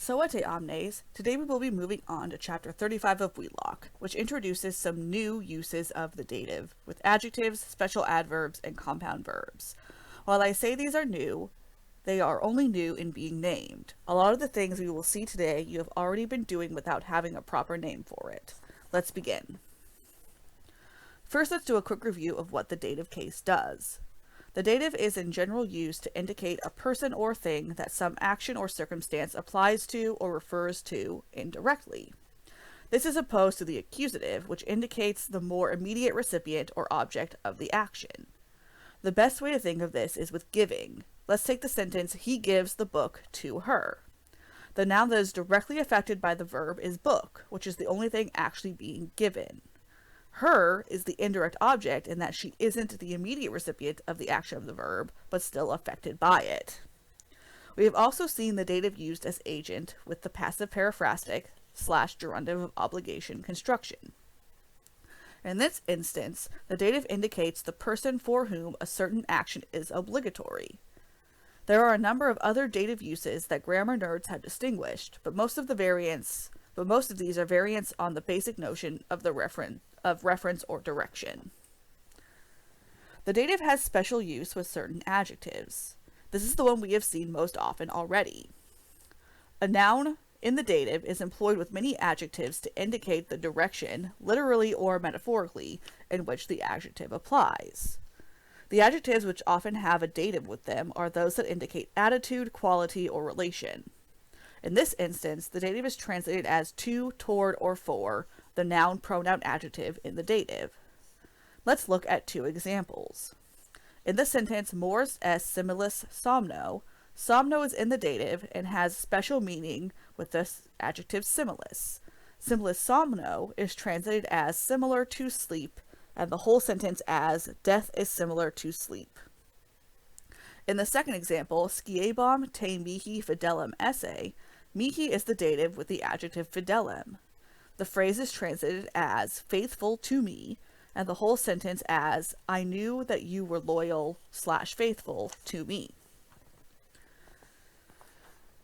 Soate omnes, today we will be moving on to chapter 35 of Wheelock, which introduces some new uses of the dative, with adjectives, special adverbs, and compound verbs. While I say these are new, they are only new in being named. A lot of the things we will see today you have already been doing without having a proper name for it. Let's begin. First, let's do a quick review of what the dative case does. The dative is in general used to indicate a person or thing that some action or circumstance applies to or refers to indirectly. This is opposed to the accusative, which indicates the more immediate recipient or object of the action. The best way to think of this is with giving. Let's take the sentence, he gives the book to her. The noun that is directly affected by the verb is book, which is the only thing actually being given. Her is the indirect object in that she isn't the immediate recipient of the action of the verb, but still affected by it. We have also seen the dative used as agent with the passive periphrastic / gerundive of obligation construction. In this instance, the dative indicates the person for whom a certain action is obligatory. There are a number of other dative uses that grammar nerds have distinguished, but most of these are variants on the basic notion of the reference or direction. The dative has special use with certain adjectives. This is the one we have seen most often already. A noun in the dative is employed with many adjectives to indicate the direction, literally or metaphorically, in which the adjective applies. The adjectives which often have a dative with them are those that indicate attitude, quality, or relation. In this instance, the dative is translated as to, toward, or for, the noun, pronoun, adjective in the dative. Let's look at two examples. In the sentence, mors est similis somno, somno is in the dative and has special meaning with the adjective similis. Similis somno is translated as similar to sleep, and the whole sentence as death is similar to sleep. In the second example, sciebam te mihi fidelem esse, mihi is the dative with the adjective fidelem. The phrase is translated as faithful to me, and the whole sentence as I knew that you were loyal / faithful to me.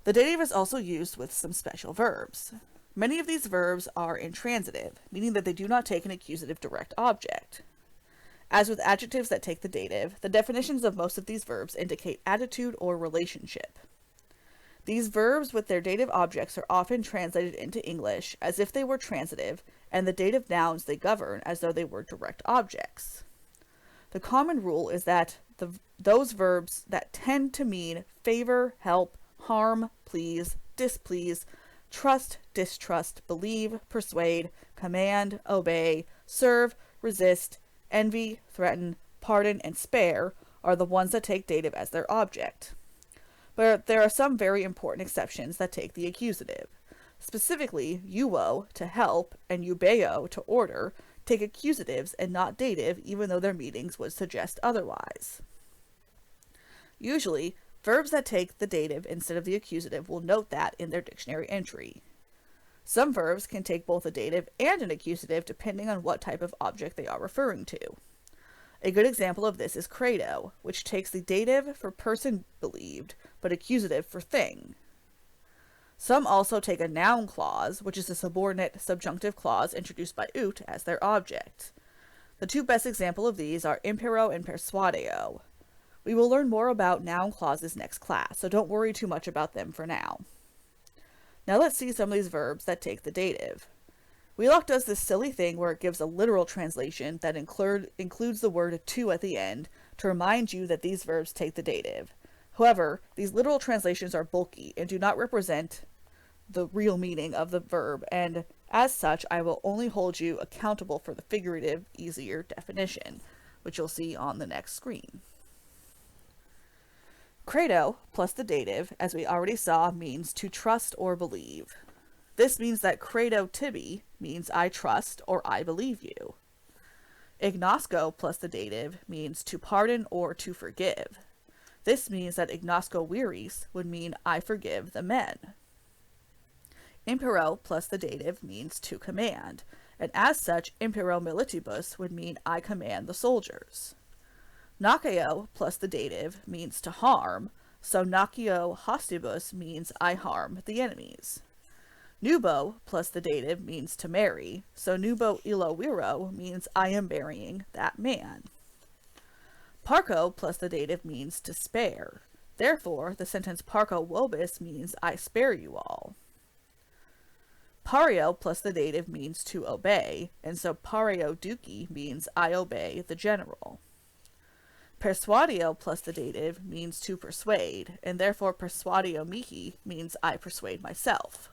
The dative is also used with some special verbs. Many of these verbs are intransitive, meaning that they do not take an accusative direct object. As with adjectives that take the dative, the definitions of most of these verbs indicate attitude or relationship. These verbs with their dative objects are often translated into English as if they were transitive, and the dative nouns they govern as though they were direct objects. The common rule is that those verbs that tend to mean favor, help, harm, please, displease, trust, distrust, believe, persuade, command, obey, serve, resist, envy, threaten, pardon, and spare are the ones that take dative as their object. But there are some very important exceptions that take the accusative. Specifically, euo, to help, and eubeo, to order, take accusatives and not dative even though their meanings would suggest otherwise. Usually, verbs that take the dative instead of the accusative will note that in their dictionary entry. Some verbs can take both a dative and an accusative depending on what type of object they are referring to. A good example of this is credo, which takes the dative for person believed, but accusative for thing. Some also take a noun clause, which is a subordinate subjunctive clause introduced by ut as their object. The two best examples of these are impero and persuadeo. We will learn more about noun clauses next class, so don't worry too much about them for now. Now let's see some of these verbs that take the dative. Wheelock does this silly thing where it gives a literal translation that includes the word to at the end to remind you that these verbs take the dative. However, these literal translations are bulky and do not represent the real meaning of the verb, and as such, I will only hold you accountable for the figurative, easier definition, which you'll see on the next screen. Credo plus the dative, as we already saw, means to trust or believe. This means that credo tibi means I trust or I believe you. Ignosco plus the dative means to pardon or to forgive. This means that ignosco viris would mean I forgive the men. Impero plus the dative means to command, and as such, impero militibus would mean I command the soldiers. Nakeo plus the dative means to harm, so nacio hostibus means I harm the enemies. Nubo plus the dative means to marry, so nubo ilo viro means I am marrying that man. Parco plus the dative means to spare. Therefore, the sentence parco vobis means I spare you all. Pario plus the dative means to obey, and so pario duci means I obey the general. Persuadio plus the dative means to persuade, and therefore persuadio mihi means I persuade myself.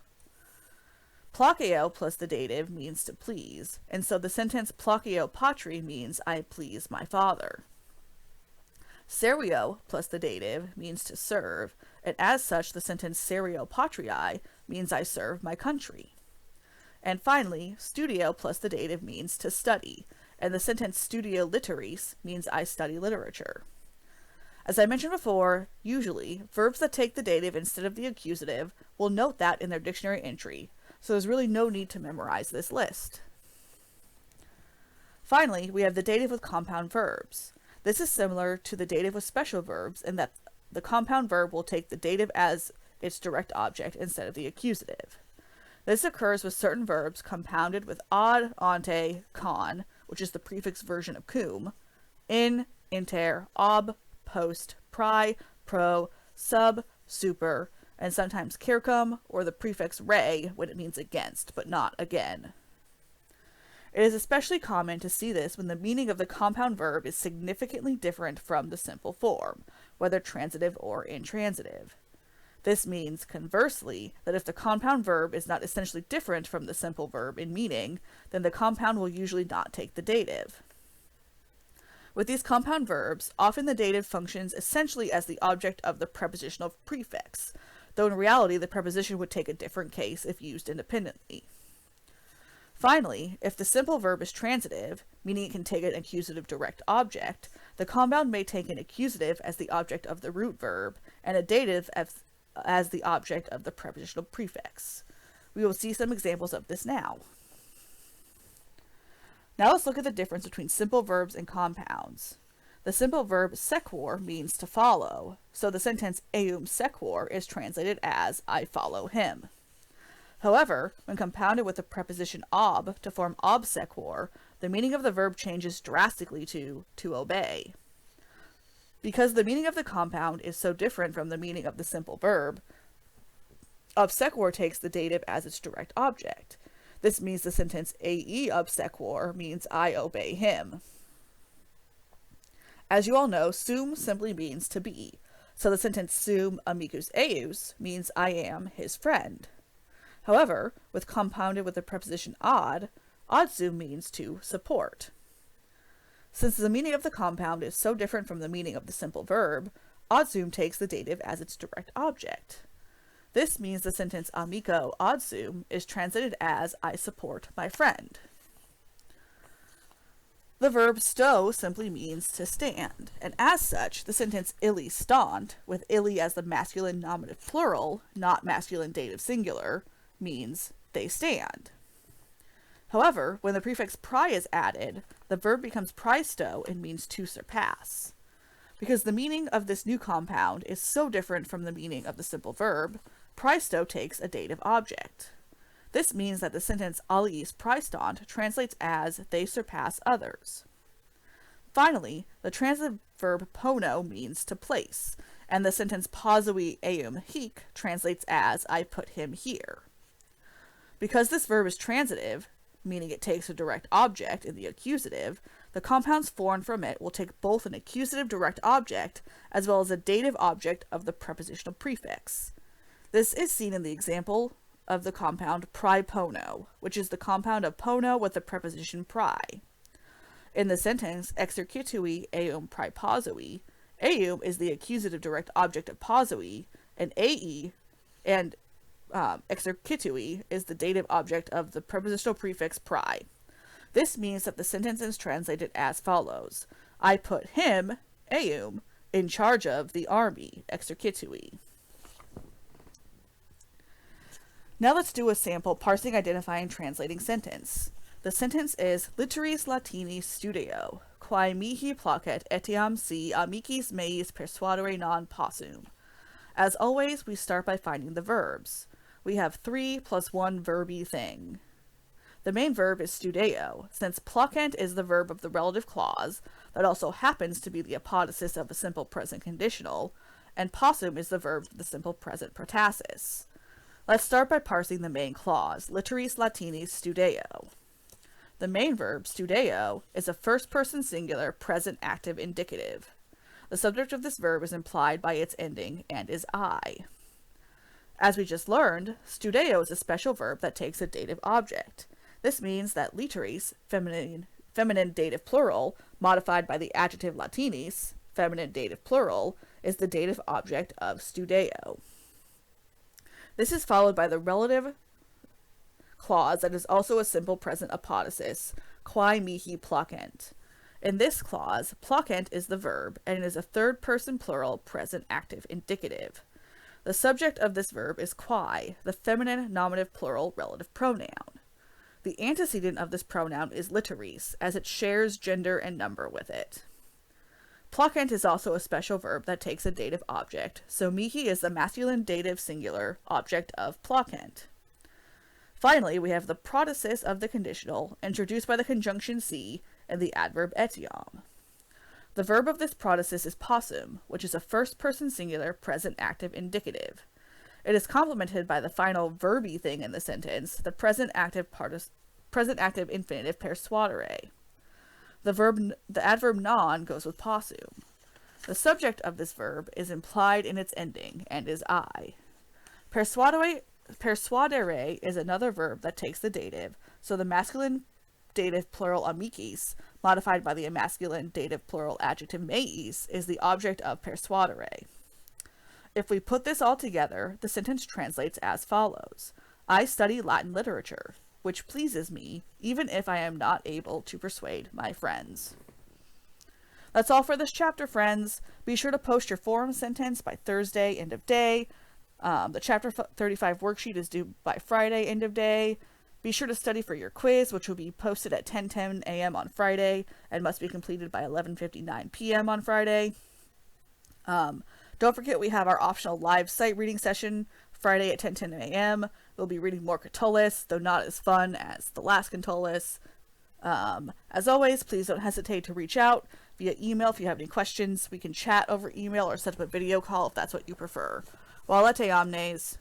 Placeo plus the dative means to please, and so the sentence placeo patri means I please my father. Serio plus the dative means to serve, and as such the sentence serio patriae means I serve my country. And finally, studio plus the dative means to study, and the sentence studio litteris means I study literature. As I mentioned before, usually, verbs that take the dative instead of the accusative will note that in their dictionary entry, so there's really no need to memorize this list. Finally, we have the dative with compound verbs. This is similar to the dative with special verbs in that the compound verb will take the dative as its direct object instead of the accusative. This occurs with certain verbs compounded with ad, ante, con, which is the prefix version of cum, in, inter, ob, post, pri, pro, sub, super, and sometimes circum, or the prefix re when it means against, but not again. It is especially common to see this when the meaning of the compound verb is significantly different from the simple form, whether transitive or intransitive. This means, conversely, that if the compound verb is not essentially different from the simple verb in meaning, then the compound will usually not take the dative. With these compound verbs, often the dative functions essentially as the object of the prepositional prefix, though in reality the preposition would take a different case if used independently. Finally, if the simple verb is transitive, meaning it can take an accusative direct object, the compound may take an accusative as the object of the root verb, and a dative as the object of the prepositional prefix. We will see some examples of this now. Now let's look at the difference between simple verbs and compounds. The simple verb sequor means to follow, so the sentence eum sequor is translated as I follow him. However, when compounded with the preposition ob to form obsequor, the meaning of the verb changes drastically to obey. Because the meaning of the compound is so different from the meaning of the simple verb, obsequor takes the dative as its direct object. This means the sentence ae obsequor means I obey him. As you all know, sum simply means to be, so the sentence sum amicus eius means I am his friend. However, with compounded with the preposition ad sum means to support. Since the meaning of the compound is so different from the meaning of the simple verb, adsum takes the dative as its direct object. This means the sentence amico adsum is translated as I support my friend. The verb sto simply means to stand, and as such, the sentence illi stant, with illi as the masculine nominative plural, not masculine dative singular, means they stand. However, when the prefix pri is added, the verb becomes pristo and means to surpass. Because the meaning of this new compound is so different from the meaning of the simple verb, pristo takes a dative object. This means that the sentence aliis praestant translates as they surpass others. Finally, the transitive verb pono means to place, and the sentence posui eum hic translates as I put him here. Because this verb is transitive, meaning it takes a direct object in the accusative, the compounds formed from it will take both an accusative direct object as well as a dative object of the prepositional prefix. This is seen in the example of the compound pripono, which is the compound of pono with the preposition pri. In the sentence exercitui eum praeposui, eum is the accusative direct object of posui, and exercitui is the dative object of the prepositional prefix pri. This means that the sentence is translated as follows: I put him, eum, in charge of the army, exercitui. Now let's do a sample parsing, identifying, translating sentence. The sentence is Litteris Latini studio, quae mihi placet etiam si amicis meis persuadere non possum. As always, we start by finding the verbs. We have 3 plus 1 verby thing. The main verb is studeo, since placent is the verb of the relative clause that also happens to be the apodosis of a simple present conditional, and possum is the verb of the simple present protasis. Let's start by parsing the main clause, literis latinis studeo. The main verb, studeo, is a first-person singular present active indicative. The subject of this verb is implied by its ending and is I. As we just learned, studeo is a special verb that takes a dative object. This means that literis, feminine dative plural, modified by the adjective latinis, feminine dative plural, is the dative object of studeo. This is followed by the relative clause that is also a simple present apodosis, quae mihi placent. In this clause, placent is the verb, and it is a third-person plural present active indicative. The subject of this verb is quae, the feminine nominative plural relative pronoun. The antecedent of this pronoun is literis, as it shares gender and number with it. Placent is also a special verb that takes a dative object, so mihi is the masculine dative singular object of placent. Finally, we have the protasis of the conditional, introduced by the conjunction si and the adverb etiam. The verb of this protasis is possum, which is a first-person singular present active indicative. It is complemented by the final verby thing in the sentence, the present active infinitive persuadere. The adverb non goes with possum. The subject of this verb is implied in its ending and is I. Persuadere is another verb that takes the dative, so the masculine dative plural amicis, modified by the masculine dative plural adjective meis, is the object of persuadere. If we put this all together, the sentence translates as follows. I study Latin literature, which pleases me, even if I am not able to persuade my friends. That's all for this chapter, friends. Be sure to post your forum sentence by Thursday, end of day. The Chapter 35 worksheet is due by Friday, end of day. Be sure to study for your quiz, which will be posted at 10:10 a.m. on Friday and must be completed by 11:59 p.m. on Friday. Don't forget we have our optional live sight reading session Friday at 10:10 a.m. We'll be reading more Catullus, though not as fun as the last Catullus. As always, please don't hesitate to reach out via email if you have any questions. We can chat over email or set up a video call if that's what you prefer. Valete omnes.